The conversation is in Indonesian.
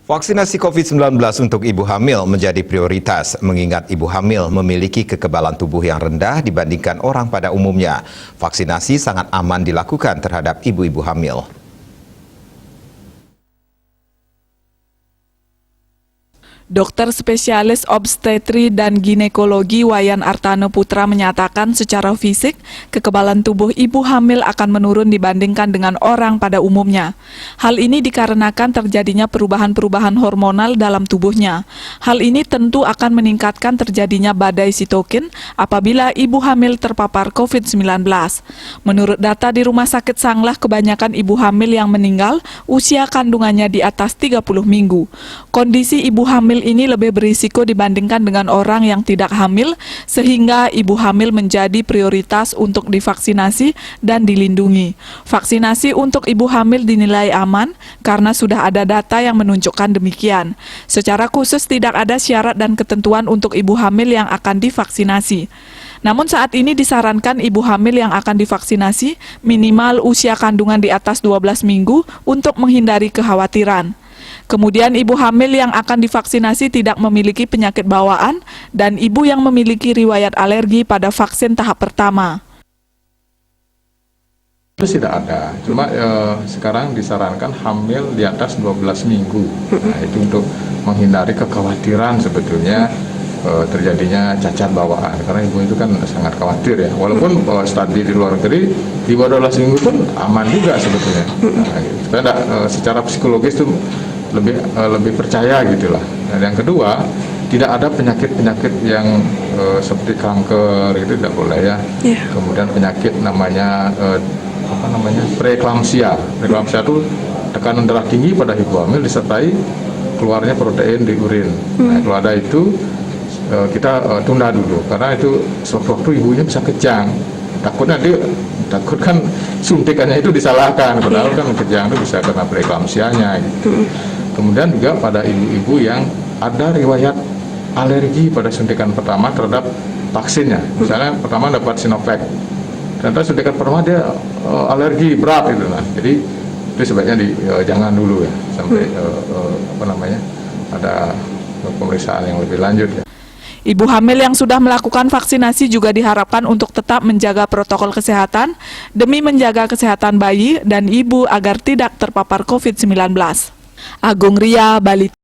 Vaksinasi COVID-19 untuk ibu hamil menjadi prioritas, mengingat ibu hamil memiliki kekebalan tubuh yang rendah dibandingkan orang pada umumnya. Vaksinasi sangat aman dilakukan terhadap ibu-ibu hamil. Dokter spesialis obstetri dan ginekologi Wayan Artano Putra menyatakan secara fisik, kekebalan tubuh ibu hamil akan menurun dibandingkan dengan orang pada umumnya. Hal ini dikarenakan terjadinya perubahan-perubahan hormonal dalam tubuhnya. Hal ini tentu akan meningkatkan terjadinya badai sitokin apabila ibu hamil terpapar COVID-19. Menurut data di Rumah Sakit Sanglah, kebanyakan ibu hamil yang meninggal usia kandungannya di atas 30 minggu. Kondisi ibu hamil ini lebih berisiko dibandingkan dengan orang yang tidak hamil, sehingga ibu hamil menjadi prioritas untuk divaksinasi dan dilindungi. Vaksinasi untuk ibu hamil dinilai aman karena sudah ada data yang menunjukkan demikian. Secara khusus tidak ada syarat dan ketentuan untuk ibu hamil yang akan divaksinasi. Namun saat ini disarankan ibu hamil yang akan divaksinasi minimal usia kandungan di atas 12 minggu untuk menghindari kekhawatiran. Kemudian ibu hamil yang akan divaksinasi tidak memiliki penyakit bawaan dan ibu yang memiliki riwayat alergi pada vaksin tahap pertama. Itu tidak ada, cuma sekarang disarankan hamil di atas 12 minggu. Nah, itu untuk menghindari kekhawatiran sebetulnya terjadinya cacat bawaan, karena ibu itu kan sangat khawatir ya, walaupun studi di luar negeri di bawah 12 minggu pun aman juga sebetulnya. Nah, kita secara psikologis itu lebih percaya gitulah. Dan yang kedua, tidak ada penyakit-penyakit yang seperti kanker itu tidak boleh ya. Kemudian penyakit namanya preeklamsia. Preeklamsia itu tekanan darah tinggi pada ibu hamil disertai keluarnya protein di urin. Nah, kalau ada itu kita tunda dulu, karena itu sewaktu-waktu ibunya bisa kejang. Takut kan suntikannya itu disalahkan, padahal kan kejang itu bisa karena preeklamsianya gitu. Kemudian juga pada ibu-ibu yang ada riwayat alergi pada suntikan pertama terhadap vaksinnya. Misalnya pertama dapat Sinovac, ternyata suntikan pertama dia alergi berat gitu. Nah, jadi itu sebaiknya jangan dulu ya sampai ada pemeriksaan yang lebih lanjut ya. Ibu hamil yang sudah melakukan vaksinasi juga diharapkan untuk tetap menjaga protokol kesehatan demi menjaga kesehatan bayi dan ibu agar tidak terpapar COVID-19. Agung Ria, Bali.